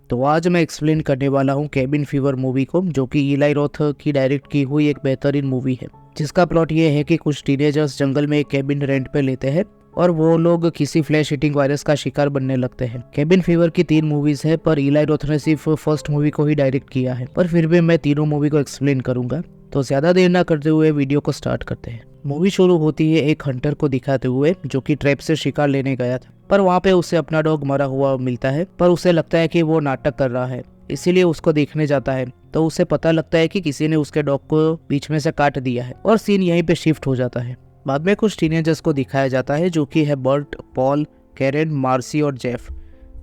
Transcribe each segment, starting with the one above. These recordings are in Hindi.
तो आज मैं एक्सप्लेन करने वाला हूँ केबिन फीवर मूवी को, जो कि इलाई रोथ की डायरेक्ट की हुई एक बेहतरीन मूवी है, जिसका प्लॉट ये है कि कुछ टीनेजर्स जंगल में एक केबिन रेंट पे लेते हैं और वो लोग किसी फ्लैश ईटिंग वायरस का शिकार बनने लगते हैं। केबिन फीवर की 3 मूवीज है, पर इलाई रोथ ने सिर्फ फर्स्ट मूवी को ही डायरेक्ट किया है, पर फिर भी मैं तीनों मूवी को एक्सप्लेन करूंगा। तो ज्यादा देर ना करते हुए वीडियो को स्टार्ट करते हैं। मूवी शुरू होती है एक हंटर को दिखाते हुए, जो कि ट्रैप से शिकार लेने गया था, पर वहाँ पे उसे अपना डॉग मरा हुआ मिलता है। पर उसे लगता है कि वो नाटक कर रहा है, इसीलिए उसको देखने जाता है। तो उसे पता लगता है कि किसी ने उसके डॉग को बीच में से काट दिया है और सीन यहीं पे शिफ्ट हो जाता है। बाद में कुछ टीनेजर्स को दिखाया जाता है, जो कि है बर्ट, पॉल, कैरेन, मार्सी और जेफ,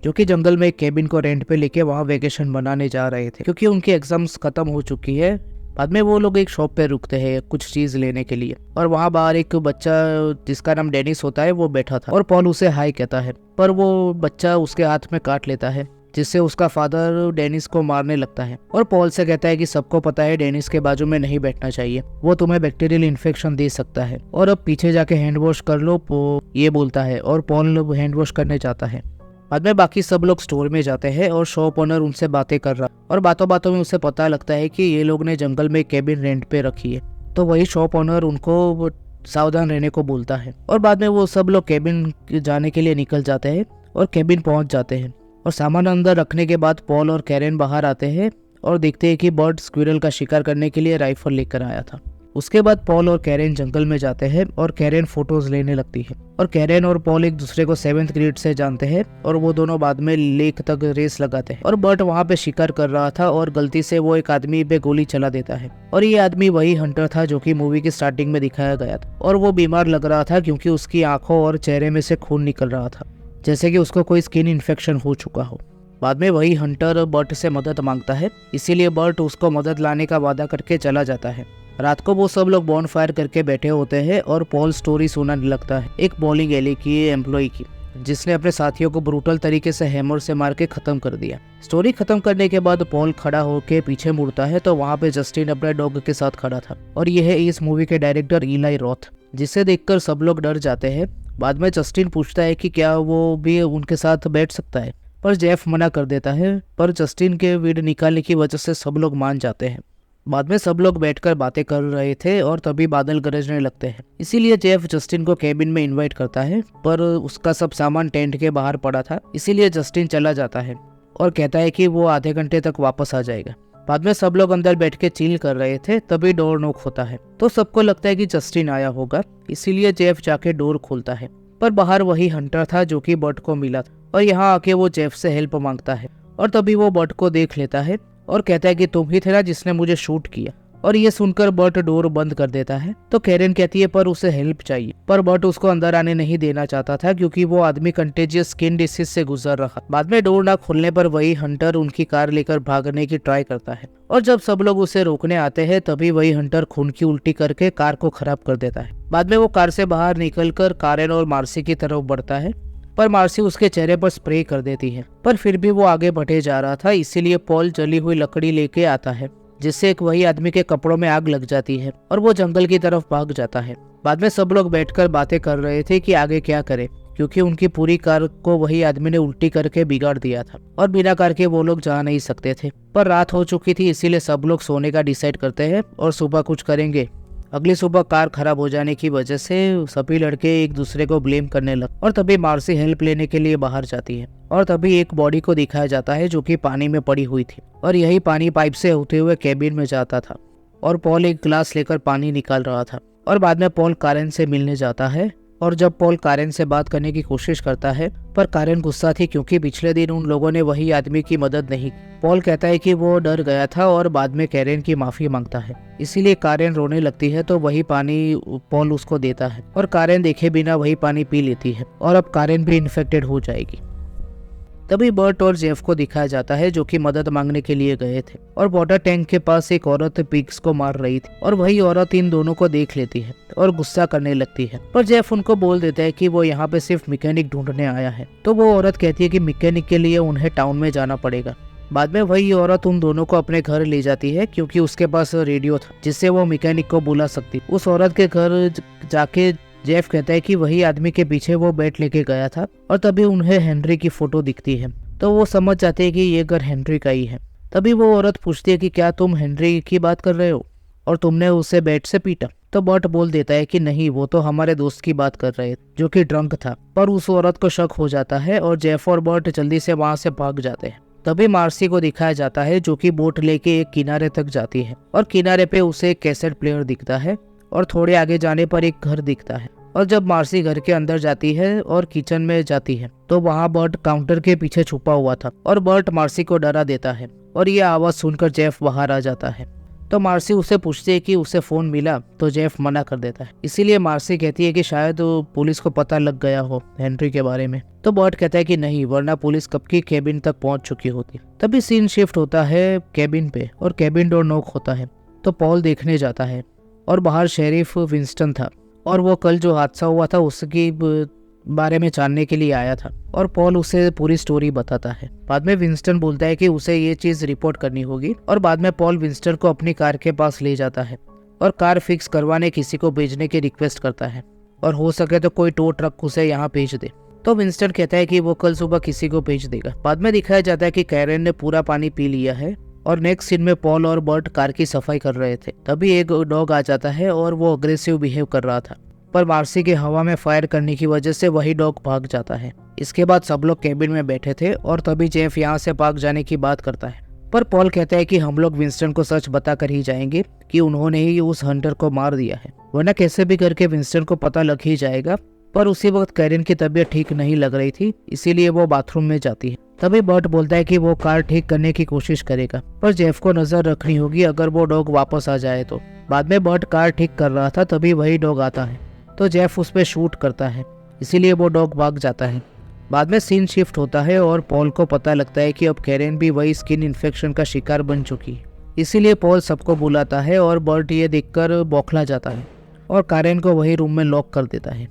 जो कि जंगल में एक केबिन को रेंट पे लेके वहाँ वेकेशन मनाने जा रहे थे, क्योंकि उनकी एग्जाम्स खत्म हो चुकी है। बाद में वो लोग एक शॉप पे रुकते हैं कुछ चीज लेने के लिए, और वहाँ बाहर एक बच्चा जिसका नाम डेनिस होता है वो बैठा था, और पॉल उसे हाय कहता है, पर वो बच्चा उसके हाथ में काट लेता है, जिससे उसका फादर डेनिस को मारने लगता है और पॉल से कहता है कि सबको पता है डेनिस के बाजू में नहीं बैठना चाहिए, वो तुम्हें बैक्टीरियल इन्फेक्शन दे सकता है, और अब पीछे जाके हैंड वॉश कर लो, ये बोलता है, और पॉल हैंड वॉश करने जाता है। बाद में बाकी सब लोग स्टोर में जाते हैं और शॉप ओनर उनसे बातें कर रहा, और बातों बातों में उसे पता लगता है कि ये लोग ने जंगल में केबिन रेंट पे रखी है। तो वही शॉप ओनर उनको सावधान रहने को बोलता है, और बाद में वो सब लोग केबिन जाने के लिए निकल जाते हैं और केबिन पहुंच जाते हैं। और सामान अंदर रखने के बाद पॉल और कैरेन बाहर आते हैं और देखते हैं कि बर्ड स्क्विरल का शिकार करने के लिए राइफल लेकर आया था। उसके बाद पॉल और कैरेन जंगल में जाते हैं और कैरेन फोटोज लेने लगती है, और कैरेन और पॉल एक दूसरे को 7th ग्रेड से जानते हैं, और वो दोनों बाद में लेक तक रेस लगाते हैं। और बर्ट वहाँ पे शिकार कर रहा था और गलती से वो एक आदमी पे गोली चला देता है, और ये आदमी वही हंटर था जो कि मूवी की स्टार्टिंग में दिखाया गया था, और वो बीमार लग रहा था क्योंकि उसकी आंखों और चेहरे में से खून निकल रहा था, जैसे कि उसको कोई स्किन इन्फेक्शन हो चुका हो। बाद में वही हंटर बर्ट से मदद मांगता है, इसीलिए बर्ट उसको मदद लाने का वादा करके चला जाता है। रात को वो सब लोग बॉन फायर करके बैठे होते हैं और पॉल स्टोरी सुनाने लगता है एक बॉलिंग एली की एम्प्लॉय की, जिसने अपने साथियों को ब्रूटल तरीके से हैमर से मार के खत्म कर दिया। स्टोरी खत्म करने के बाद पॉल खड़ा होकर पीछे मुड़ता है, तो वहाँ पे जस्टिन अपने डॉग के साथ खड़ा था, और यह है इस मूवी के डायरेक्टर इलाई रोथ, जिसे देखकर सब लोग डर जाते हैं। बाद में जस्टिन पूछता है कि क्या वो भी उनके साथ बैठ सकता है, पर जेफ मना कर देता है, पर जस्टिन के वीड निकालने की वजह से सब लोग मान जाते हैं। बाद में सब लोग बैठकर बातें कर रहे थे और तभी बादल गरजने लगते हैं, इसीलिए जेफ जस्टिन को केबिन में इनवाइट करता है, पर उसका सब सामान टेंट के बाहर पड़ा था, इसीलिए जस्टिन चला जाता है और कहता है कि वो आधे घंटे तक वापस आ जाएगा। बाद में सब लोग अंदर बैठ के चिल कर रहे थे, तभी डोर नॉक होता है, तो सबको लगता है कि जस्टिन आया होगा, इसीलिए जेफ जाके डोर खोलता है, पर बाहर वही हंटर था जो कि बर्ट को मिला था, और यहाँ आके वो जेफ से हेल्प मांगता है, और तभी वो बर्ट को देख लेता है और कहता है कि तुम ही थे ना जिसने मुझे शूट किया, और ये सुनकर बर्ट डोर बंद कर देता है। तो कैरेन कहती है पर उसे हेल्प चाहिए, पर बर्ट उसको अंदर आने नहीं देना चाहता था क्योंकि वो आदमी कंटेजियस स्किन डिसीज से गुजर रहा। बाद में डोर ना खोलने पर वही हंटर उनकी कार लेकर भागने की ट्राई करता है, और जब सब लोग उसे रोकने आते हैं तभी वही हंटर खून की उल्टी करके कार को खराब कर देता है। बाद में वो कार से बाहर निकलकर कैरेन और मार्सी की तरफ बढ़ता है, पर मार्सी उसके चेहरे पर स्प्रे कर देती है, पर फिर भी वो आगे बढ़े जा रहा था, इसीलिए पॉल जली हुई लकड़ी लेके आता है, जिससे एक वही आदमी के कपड़ों में आग लग जाती है और वो जंगल की तरफ भाग जाता है। बाद में सब लोग बैठकर बातें कर रहे थे कि आगे क्या करें, क्योंकि उनकी पूरी कार को वही आदमी ने उल्टी करके बिगाड़ दिया था, और बिना कार के वो लोग जा नहीं सकते थे। पर रात हो चुकी थी, इसीलिए सब लोग सोने का डिसाइड करते हैं और सुबह कुछ करेंगे। अगली सुबह कार खराब हो जाने की वजह से सभी लड़के एक दूसरे को ब्लेम करने लगे, और तभी मार्सी हेल्प लेने के लिए बाहर जाती है, और तभी एक बॉडी को दिखाया जाता है जो कि पानी में पड़ी हुई थी, और यही पानी पाइप से होते हुए केबिन में जाता था, और पॉल एक ग्लास लेकर पानी निकाल रहा था। और बाद में पॉल कैरेन से मिलने जाता है, और जब पॉल कैरेन से बात करने की कोशिश करता है, पर कैरेन गुस्सा थी क्योंकि पिछले दिन उन लोगों ने वही आदमी की मदद नहीं की। पॉल कहता है कि वो डर गया था और बाद में कैरेन की माफी मांगता है, इसीलिए कैरेन रोने लगती है, तो वही पानी पॉल उसको देता है, और कैरेन देखे बिना वही पानी पी लेती है, और अब कैरेन भी इन्फेक्टेड हो जाएगी। तभी बर्ट और जेफ को दिखाया जाता है जो कि मदद मांगने के लिए गए थे, और वाटर टैंक के पास एक औरत पिग्स को मार रही थी, और वही औरत इन दोनों को देख लेती है और गुस्सा करने लगती है, पर जेफ उनको बोल देता है कि वो यहाँ पे सिर्फ मैकेनिक ढूंढने आया है। तो वो औरत कहती है कि मैकेनिक के लिए उन्हें टाउन में जाना पड़ेगा। बाद में वही औरत उन दोनों को अपने घर ले जाती है क्योंकि उसके पास रेडियो था जिससे वो मैकेनिक को बुला सकती। उस औरत के घर जाके जेफ कहता है कि वही आदमी के पीछे वो बैट लेके गया था, और तभी उन्हें हेनरी की फोटो दिखती है। तो वो समझ जाते हैं कि ये घर हेनरी का ही है। तभी वो औरत पूछती है कि क्या तुम हेनरी की बात कर रहे हो और तुमने उसे बेड से पीटा? तो बर्ट बोल देता है कि नहीं, वो तो हमारे दोस्त की बात कर रहे जो कि ड्रंक था। पर उस औरत को शक हो जाता है और जेफ और बर्ट जल्दी से वहां से भाग जाते हैं। तभी मार्सी को दिखाया जाता है जो कि बोट लेके एक किनारे तक जाती है और किनारे पे उसे एक कैसेट प्लेयर दिखता है और थोड़े आगे जाने पर एक घर दिखता है। और जब मार्सी घर के अंदर जाती है और किचन में जाती है तो वहाँ बर्ट काउंटर के पीछे छुपा हुआ था और बर्ट मार्सी को डरा देता है और ये आवाज सुनकर जेफ बाहर आ जाता है। तो मार्सी उसे पूछती है कि उसे फोन मिला, तो जेफ मना कर देता है। इसीलिए मार्सी कहती है कि शायद पुलिस को पता लग गया हो हेनरी के बारे में। तो बर्ट कहता है कि नहीं, वरना पुलिस कब की केबिन तक पहुंच चुकी होती। तभी सीन शिफ्ट होता है केबिन पे और केबिन डोर नॉक होता है। तो पॉल देखने जाता है और बाहर शेरिफ विंस्टन था और वो कल जो हादसा हुआ था उसकी बारे में जानने के लिए आया था और पॉल उसे पूरी स्टोरी बताता है। बाद में विंस्टन बोलता है कि उसे ये चीज रिपोर्ट करनी होगी और बाद में पॉल विंस्टन को अपनी कार के पास ले जाता है और कार फिक्स करवाने किसी को भेजने की रिक्वेस्ट करता है और हो सके तो कोई टो ट्रक उसे यहाँ भेज दे। तो विंस्टन कहता है कि वो कल सुबह किसी को भेज देगा। बाद में दिखाया जाता है कि कैरेन ने पूरा पानी पी लिया है और नेक्स्ट सीन में पॉल और बर्ट कार की सफाई कर रहे थे। तभी एक डॉग आ जाता है और वो अग्रेसिव बिहेव कर रहा था, पर मार्सी के हवा में फायर करने की वजह से वही डॉग भाग जाता है। इसके बाद सब लोग केबिन में बैठे थे और तभी जेफ यहाँ से भाग जाने की बात करता है, पर पॉल कहता है कि हम लोग विंस्टन को सच बता कर ही जाएंगे कि उन्होंने ही उस हंटर को मार दिया है, वरना कैसे भी करके विंस्टन को पता लग ही जाएगा। पर उसी वक्त कैरेन की तबीयत ठीक नहीं लग रही थी, इसीलिए वो बाथरूम में जाती है। तभी बर्ट बोलता है कि वो कार ठीक करने की कोशिश करेगा, पर जेफ को नजर रखनी होगी अगर वो डॉग वापस आ जाए तो। बाद में बर्ट कार ठीक कर रहा था, तभी वही डॉग आता है तो जेफ उस पर शूट करता है, इसीलिए वो डॉग भाग जाता है। बाद में सीन शिफ्ट होता है और पॉल को पता लगता है कि अब कैरेन भी वही स्किन इन्फेक्शन का शिकार बन चुकी है, इसीलिए पॉल सबको बुलाता है और बर्ट ये देखकर बौखला जाता है और कैरेन को वही रूम में लॉक कर देता है।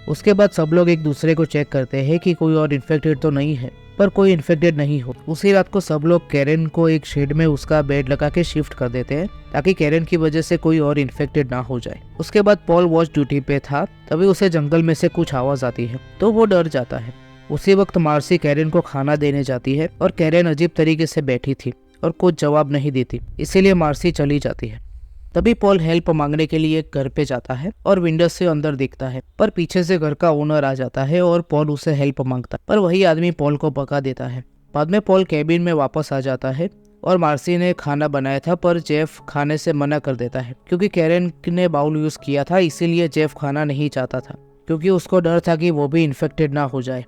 उसके बाद सब लोग एक दूसरे को चेक करते हैं कि कोई और इन्फेक्टेड तो नहीं है, पर कोई इन्फेक्टेड नहीं हो। उसी रात को सब लोग कैरेन को एक शेड में उसका बेड लगा के शिफ्ट कर देते हैं ताकि कैरेन की वजह से कोई और इन्फेक्टेड ना हो जाए। उसके बाद पॉल वॉच ड्यूटी पे था, तभी उसे जंगल में से कुछ आवाज आती है तो वो डर जाता है। उसी वक्त मार्सी कैरेन को खाना देने जाती है और कैरेन अजीब तरीके से बैठी थी और कुछ जवाब नहीं देती, इसीलिए मार्सी चली जाती है। तभी पॉल हेल्प मांगने के लिए घर पे जाता है और विंडो से अंदर देखता है, पर पीछे से घर का ओनर आ जाता है और पॉल उसे हेल्प मांगता है, पर वही आदमी पॉल को भगा देता है। बाद में पॉल कैबिन में वापस आ जाता है और मार्सी ने खाना बनाया था, पर जेफ खाने से मना कर देता है क्योंकि कैरेन ने बाउल यूज किया था, इसीलिए जेफ खाना नहीं चाहता था क्योंकि उसको डर था कि वो भी इन्फेक्टेड ना हो जाए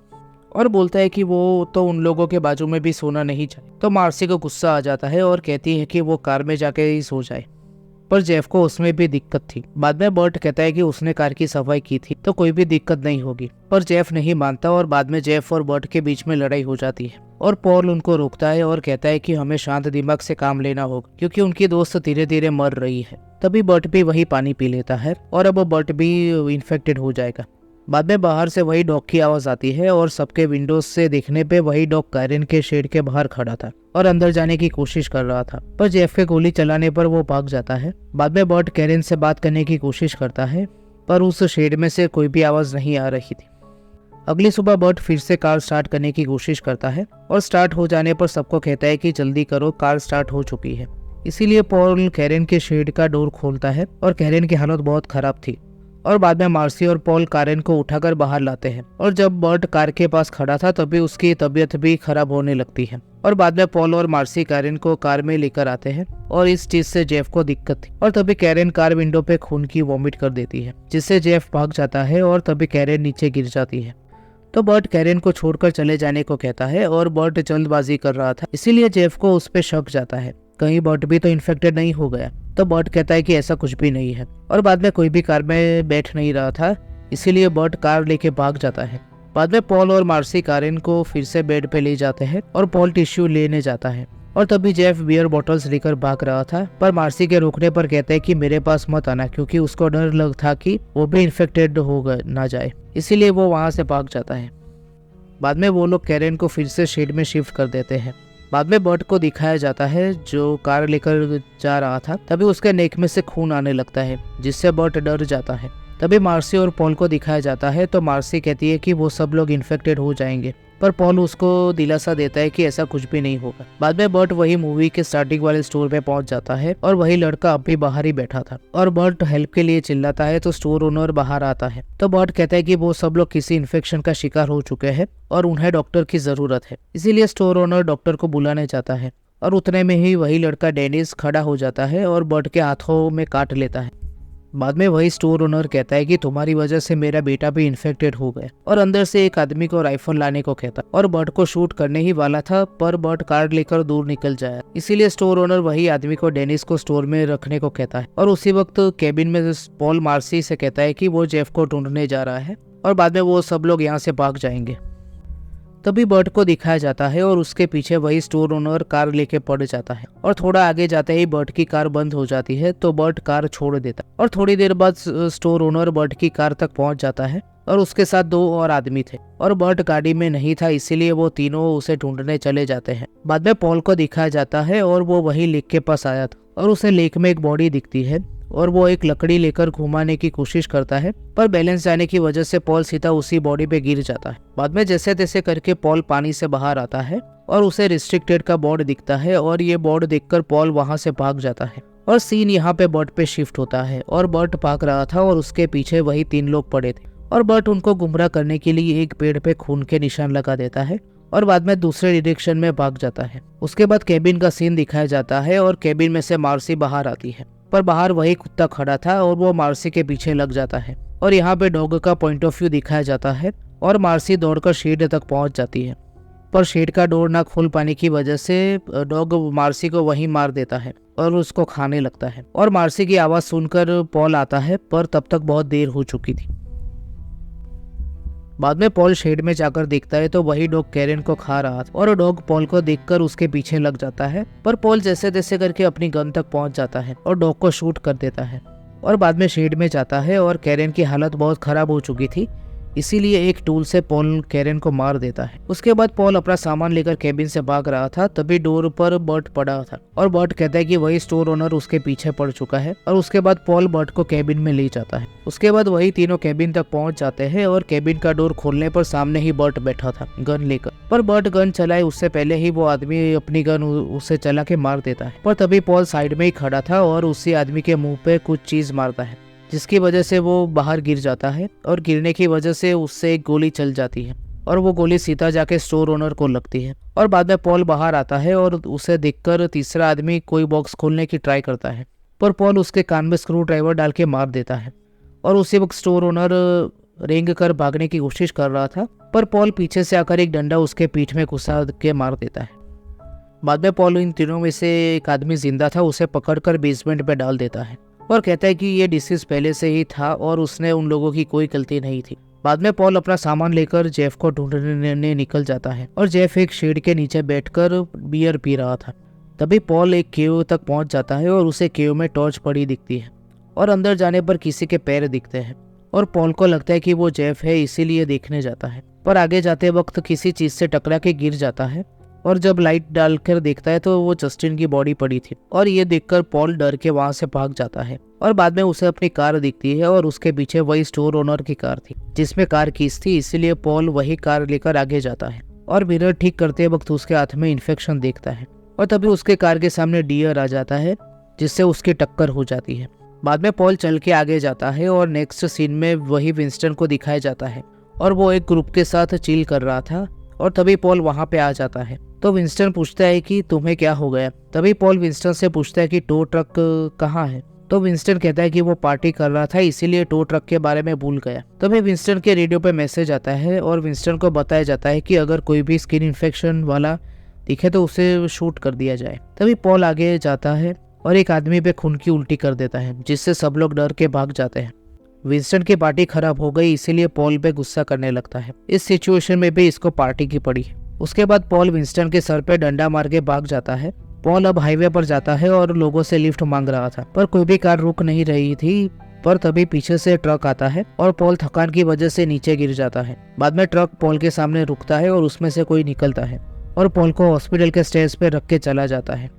और बोलता है कि वो तो उन लोगों के बाजू में भी सोना नहीं चाहिए। तो मार्सी को गुस्सा आ जाता है और कहती है कि वो कार में जाके ही सो जाए, पर जेफ को उसमें भी दिक्कत थी। बाद में बर्ट कहता है कि उसने कार की सफाई की थी तो कोई भी दिक्कत नहीं होगी, पर जेफ नहीं मानता और बाद में जेफ और बर्ट के बीच में लड़ाई हो जाती है और पॉल उनको रोकता है और कहता है कि हमें शांत दिमाग से काम लेना होगा क्योंकि उनकी दोस्त धीरे धीरे मर रही है। तभी बर्ट भी वही पानी पी लेता है और अब बर्ट भी इन्फेक्टेड हो जाएगा। बाद में बाहर से वही डॉग की आवाज आती है और सबके विंडोज से देखने पे वही डॉग कैरेन के शेड के बाहर खड़ा था और अंदर जाने की कोशिश कर रहा था, पर जेफ के गोली चलाने पर वो भाग जाता है। बाद में बर्ट कैरेन से बात करने की कोशिश करता है, पर उस शेड में से कोई भी आवाज नहीं आ रही थी। अगली सुबह बर्ट फिर से कार स्टार्ट करने की कोशिश करता है और स्टार्ट हो जाने पर सबको कहता है कि जल्दी करो, कार स्टार्ट हो चुकी है। इसीलिए पॉल कैरेन के शेड का डोर खोलता है और कैरेन की हालत बहुत खराब थी और बाद में मार्सी और पॉल कैरेन को उठाकर बाहर लाते हैं और जब बर्ट कार के पास खड़ा था तभी उसकी तबीयत भी खराब होने लगती है और बाद में पॉल और मार्सी कैरेन को कार में लेकर आते हैं और इस चीज से जेफ को दिक्कत थी और तभी कैरेन कार विंडो पे खून की वॉमिट कर देती है, जिससे जेफ भाग जाता है और तभी कैरेन नीचे गिर जाती है। तो बर्ट कैरेन को छोड़कर चले जाने को कहता है और बर्ट जल्दबाजी कर रहा था, इसीलिए जेफ को उस पर शक जाता है कहीं बर्ट भी तो इन्फेक्टेड नहीं हो गया। तो बर्ट कहता है कि ऐसा कुछ भी नहीं है और बाद में कोई भी कार में बैठ नहीं रहा था, इसीलिए बर्ट कार लेके भाग जाता है। बाद में पॉल और मार्सी कैरेन को फिर से बेड पे ले जाते हैं और पॉल टिश्यू लेने जाता है और तभी जेफ बियर बॉटल्स लेकर भाग रहा था, पर मार्सी के रोकने पर कहता है कि मेरे पास मत आना क्योंकि उसको डर लग था कि वो भी इन्फेक्टेड हो ना जाए, इसीलिए वो वहां से भाग जाता है। बाद में वो लोग कैरेन को फिर से शेड में शिफ्ट कर देते हैं। बाद में बर्ट को दिखाया जाता है जो कार लेकर जा रहा था, तभी उसके नेक में से खून आने लगता है, जिससे बर्ट डर जाता है। तभी मार्सी और पॉल को दिखाया जाता है तो मार्सी कहती है कि वो सब लोग इन्फेक्टेड हो जाएंगे, पर पॉल उसको दिलासा देता है कि ऐसा कुछ भी नहीं होगा। बाद में बर्ट वही मूवी के स्टार्टिंग वाले स्टोर पे पहुंच जाता है और वही लड़का अब भी बाहर ही बैठा था और बर्ट हेल्प के लिए चिल्लाता है तो स्टोर ओनर बाहर आता है। तो बर्ट कहता है कि वो सब लोग किसी इन्फेक्शन का शिकार हो चुके हैं और उन्हें डॉक्टर की जरूरत है, इसीलिए स्टोर ओनर डॉक्टर को बुलाने जाता है। और उतने में ही वही लड़का डेनिस खड़ा हो जाता है और बर्ट के हाथों में काट लेता है। बाद में वही स्टोर ओनर कहता है कि तुम्हारी वजह से मेरा बेटा भी इन्फेक्टेड हो गया और अंदर से एक आदमी को राइफल लाने को कहता और बर्ट को शूट करने ही वाला था, पर बर्ट कार्ड लेकर दूर निकल जाया। इसीलिए स्टोर ओनर वही आदमी को डेनिस को स्टोर में रखने को कहता है और उसी वक्त केबिन में पॉल मार्सी से कहता है कि वो जेफ को ढूंढने जा रहा है और बाद में वो सब लोग यहाँ से भाग जाएंगे। तभी बर्ट को दिखाया जाता है और उसके पीछे वही स्टोर ओनर कार लेके पड़ जाता है और थोड़ा आगे जाते ही बर्ट की कार बंद हो जाती है तो बर्ट कार छोड़ देता है और थोड़ी देर बाद स्टोर ओनर बर्ट की कार तक पहुंच जाता है और उसके साथ 2 और आदमी थे और बर्ट गाड़ी में नहीं था, इसीलिए वो तीनों उसे ढूंढने चले जाते हैं। बाद में पॉल को दिखाया जाता है और वो वही लेक के पास आया था और उसे लेक में एक बॉडी दिखती है और वो एक लकड़ी लेकर घुमाने की कोशिश करता है, पर बैलेंस जाने की वजह से पॉल सीधा उसी बॉडी पे गिर जाता है। बाद में जैसे तैसे करके पॉल पानी से बाहर आता है और उसे रिस्ट्रिक्टेड का बोर्ड दिखता है और ये बोर्ड देखकर पॉल वहां से भाग जाता है और सीन यहाँ पे बर्ट पे शिफ्ट होता है और बर्ट भाग रहा था और उसके पीछे वही 3 लोग पड़े थे और बर्ट उनको गुमराह करने के लिए एक पेड़ पे खून के निशान लगा देता है और बाद में दूसरे डायरेक्शन में भाग जाता है। उसके बाद केबिन का सीन दिखाया जाता है और केबिन में से मार्सी बाहर आती है, पर बाहर वही कुत्ता खड़ा था और वो मार्सी के पीछे लग जाता है और यहाँ पे डॉग का पॉइंट ऑफ व्यू दिखाया जाता है और मार्सी दौड़कर शेड तक पहुंच जाती है, पर शेड का डोर ना खोल पाने की वजह से डॉग मार्सी को वहीं मार देता है और उसको खाने लगता है और मार्सी की आवाज सुनकर पॉल आता है, पर तब तक बहुत देर हो चुकी थी। बाद में पॉल शेड में जाकर देखता है तो वही डॉग कैरेन को खा रहा था और डॉग पॉल को देखकर उसके पीछे लग जाता है, पर पॉल जैसे तैसे करके अपनी गन तक पहुंच जाता है और डॉग को शूट कर देता है और बाद में शेड में जाता है और कैरेन की हालत बहुत खराब हो चुकी थी, इसीलिए एक टूल से पॉल कैरेन को मार देता है। उसके बाद पॉल अपना सामान लेकर केबिन से भाग रहा था, तभी डोर पर बर्ट पड़ा था और बर्ट कहता है कि वही स्टोर ओनर उसके पीछे पड़ चुका है और उसके बाद पॉल बर्ट को केबिन में ले जाता है। उसके बाद वही तीनों केबिन तक पहुंच जाते हैं और केबिन का डोर खोलने पर सामने ही बर्ट बैठा था गन लेकर, पर बर्ट गन चलाए उससे पहले ही वो आदमी अपनी गन उसे चला के मार देता है, पर तभी पॉल साइड में ही खड़ा था और उसी आदमी के मुंह पे कुछ चीज मारता है जिसकी वजह से वो बाहर गिर जाता है और गिरने की वजह से उससे एक गोली चल जाती है और वो गोली सीधा जाके स्टोर ओनर को लगती है और बाद में पॉल बाहर आता है और उसे देखकर तीसरा आदमी कोई बॉक्स खोलने की ट्राई करता है, पर पॉल उसके कान में स्क्रू ड्राइवर डाल के मार देता है और उसी वक्त स्टोर ओनर रेंग कर भागने की कोशिश कर रहा था, पर पॉल पीछे से आकर एक डंडा उसके पीठ में घुसा के मार देता है। बाद में पॉल इन तीनों में से एक आदमी जिंदा था, उसे पकड़कर बेसमेंट पे डाल देता है और कहता है कि ये डिसीज पहले से ही था और उसने उन लोगों की कोई गलती नहीं थी। बाद में पॉल अपना सामान लेकर जेफ को ढूंढने निकल जाता है और जेफ एक शेड के नीचे बैठकर बियर पी रहा था। तभी पॉल एक केव तक पहुंच जाता है और उसे केव में टॉर्च पड़ी दिखती है और अंदर जाने पर किसी के पैर दिखते हैं और पॉल को लगता है कि वो जेफ है, इसीलिए देखने जाता है, पर आगे जाते वक्त किसी चीज से टकरा के गिर जाता है और जब लाइट डालकर देखता है तो वो जस्टिन की बॉडी पड़ी थी और ये देखकर पॉल डर के वहां से भाग जाता है और बाद में उसे अपनी कार दिखती है और उसके पीछे वही स्टोर ओनर की कार थी जिसमें कार कीज थी, इसीलिए पॉल वही कार लेकर आगे जाता है और मिरर ठीक करते वक्त उसके हाथ में इन्फेक्शन देखता है और तभी उसके कार के सामने डियर आ जाता है जिससे उसकी टक्कर हो जाती है। बाद में पॉल चल के आगे जाता है और नेक्स्ट सीन में वही विंस्टन को दिखाया जाता है और वो एक ग्रुप के साथ चिल कर रहा था और तभी पॉल वहां पे आ जाता है तो विंस्टन पूछता है कि तुम्हें क्या हो गया। तभी पॉल विंस्टन से पूछता है कि टो ट्रक कहाँ है, तो विंस्टन कहता है कि वो पार्टी कर रहा था इसीलिए टो ट्रक के बारे में भूल गया। तभी विंस्टन के रेडियो पे मैसेज आता है और विंस्टन को बताया जाता है कि अगर कोई भी स्किन इन्फेक्शन वाला दिखे तो उसे शूट कर दिया जाए। तभी पॉल आगे जाता है और एक आदमी पे खून की उल्टी कर देता है जिससे सब लोग डर के भाग जाते हैं। विंस्टन की पार्टी खराब हो गई इसीलिए पॉल पे गुस्सा करने लगता है। इस सिचुएशन में भी इसको पार्टी की पड़ी। उसके बाद पॉल विंस्टन के सर पे डंडा मार के भाग जाता है। पॉल अब हाईवे पर जाता है और लोगों से लिफ्ट मांग रहा था, पर कोई भी कार रुक नहीं रही थी। पर तभी पीछे से ट्रक आता है और पॉल थकान की वजह से नीचे गिर जाता है। बाद में ट्रक पॉल के सामने रुकता है और उसमें से कोई निकलता है और पॉल को हॉस्पिटल के स्टेज पे रख के चला जाता है।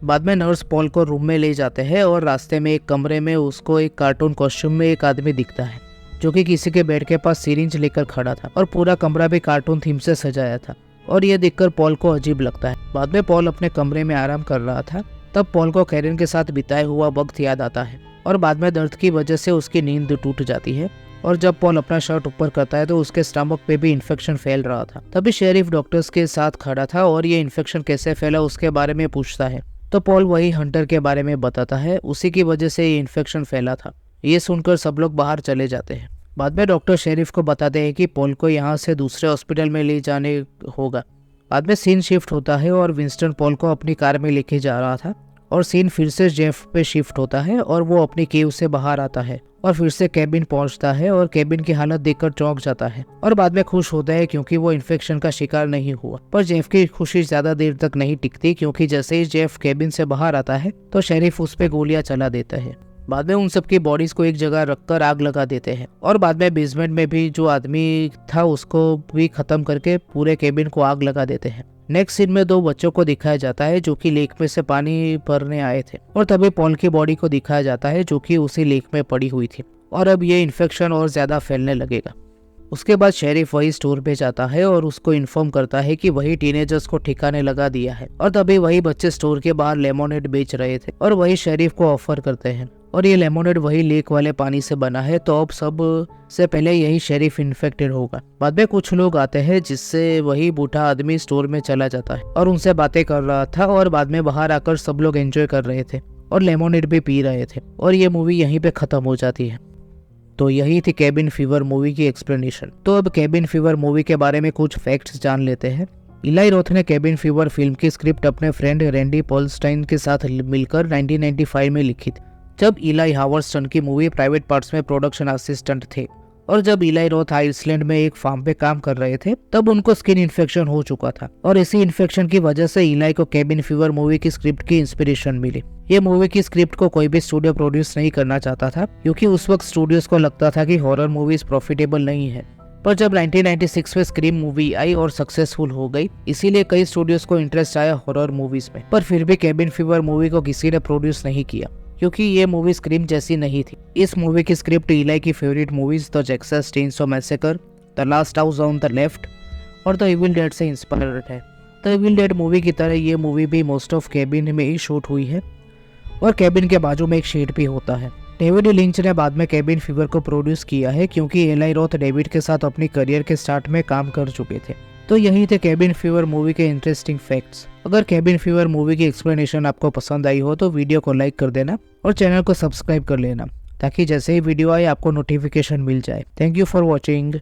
बाद में नर्स पॉल को रूम में ले जाते हैं और रास्ते में एक कमरे में उसको एक कार्टून कॉस्ट्यूम में एक आदमी दिखता है जो कि किसी के बेड के पास सिरिंज लेकर खड़ा था और पूरा कमरा भी कार्टून थीम से सजाया था। और ये देखकर पॉल को अजीब लगता है। बाद में पॉल अपने कमरे में आराम कर रहा था, तब पॉल को कैरन के साथ बिताया हुआ वक्त याद आता है और बाद में दर्द की वजह से उसकी नींद टूट जाती है। और जब पॉल अपना शर्ट ऊपर करता है तो उसके स्टमक पे भी इन्फेक्शन फैल रहा था। तभी शेरिफ डॉक्टर्स के साथ खड़ा था और ये इन्फेक्शन कैसे फैला उसके बारे में पूछता है, तो पॉल वही हंटर के बारे में बताता है, उसी की वजह से ये इन्फेक्शन फैला था। ये सुनकर सब लोग बाहर चले जाते हैं। बाद में डॉक्टर शेरिफ को बताते हैं कि पॉल को यहाँ से दूसरे हॉस्पिटल में ले जाने होगा। बाद में सीन शिफ्ट होता है और विंस्टन पॉल को अपनी कार में लेके जा रहा था और सीन फिर से जेफ पे शिफ्ट होता है और वो अपनी केव से बाहर आता है और फिर से केबिन पहुंचता है और केबिन की हालत देखकर चौंक जाता है और बाद में खुश होता है क्योंकि वो इन्फेक्शन का शिकार नहीं हुआ। पर जेफ की खुशी ज्यादा देर तक नहीं टिकती, क्योंकि जैसे ही जेफ केबिन से बाहर आता है तो शेरिफ उस पे गोलियां चला देता है। बाद में उन सबकी बॉडीज को एक जगह रखकर आग लगा देते हैं और बाद में बेसमेंट में भी जो आदमी था उसको भी खत्म करके पूरे केबिन को आग लगा देते हैं। नेक्स्ट सीन में 2 बच्चों को दिखाया जाता है जो कि लेक में से पानी भरने आए थे और तभी पॉल की बॉडी को दिखाया जाता है जो कि उसी लेक में पड़ी हुई थी और अब ये इन्फेक्शन और ज्यादा फैलने लगेगा। उसके बाद शेरिफ वही स्टोर पे जाता है और उसको इन्फॉर्म करता है कि वही टीनेजर्स को ठिकाने लगा दिया है और तभी वही बच्चे स्टोर के बाहर लेमोनेड बेच रहे थे और वही शेरिफ को ऑफर करते हैं और ये लेमोनेड वही लेक वाले पानी से बना है, तो अब सब से पहले यही शेरिफ इन्फेक्टेड होगा। बाद में कुछ लोग आते हैं जिससे वही बूढ़ा आदमी स्टोर में चला जाता है और उनसे बातें कर रहा था और बाद में बाहर आकर सब लोग एंजॉय कर रहे थे और लेमोनेड भी पी रहे थे और ये मूवी यहीं पे खत्म हो जाती है। तो यही थी केबिन फीवर मूवी की एक्सप्लेनेशन। तो अब केबिन फीवर मूवी के बारे में कुछ फैक्ट्स जान लेते हैं। इलाई रोथ ने केबिन फीवर फिल्म की स्क्रिप्ट अपने फ्रेंड रैंडी पॉलस्टाइन के साथ मिलकर 1995 में लिखी थी, जब इलाई हावर्स्टन की मूवी प्राइवेट पार्ट्स में प्रोडक्शन असिस्टेंट थे। और जब इलाई रोथ आइसलैंड में एक फार्म पे काम कर रहे थे तब उनको स्किन इन्फेक्शन हो चुका था और इसी इन्फेक्शन की वजह से इलाई को केबिन फीवर मूवी की स्क्रिप्ट की इंस्पिरेशन मिली। ये मूवी की स्क्रिप्ट को कोई भी स्टूडियो प्रोड्यूस नहीं करना चाहता था, क्योंकि उस वक्त स्टूडियोज को लगता था कि हॉरर मूवीज प्रॉफिटेबल नहीं है। पर जब 1996 में स्क्रीम मूवी आई और सक्सेसफुल हो गई, इसीलिए कई स्टूडियोज को इंटरेस्ट आया हॉरर मूवीज में। पर फिर भी केबिन फीवर मूवी को किसी ने प्रोड्यूस नहीं किया, क्योंकि ये मूवी स्क्रीम जैसी नहीं थी। इस मूवी की स्क्रिप्ट इलाई की favourite movies the Texas chainsaw massacre, the last house on the left और द इविल डेड से इंस्पायर्ड है। द इविल डेड मूवी की तरह ये मूवी भी मोस्ट ऑफ केबिन में ही शूट हुई है और केबिन के बाजू में एक शेड भी होता है। डेविड लिंच ने बाद में केबिन फीवर को प्रोड्यूस किया है, क्योंकि एलाई रोथ डेविड के साथ अपनी करियर के स्टार्ट में काम कर चुके थे। तो यही थे केबिन फीवर मूवी के इंटरेस्टिंग फैक्ट्स। अगर केबिन फीवर मूवी की एक्सप्लेनेशन आपको पसंद आई हो तो वीडियो को लाइक कर देना और चैनल को सब्सक्राइब कर लेना, ताकि जैसे ही वीडियो आए आपको नोटिफिकेशन मिल जाए। Thank you for watching.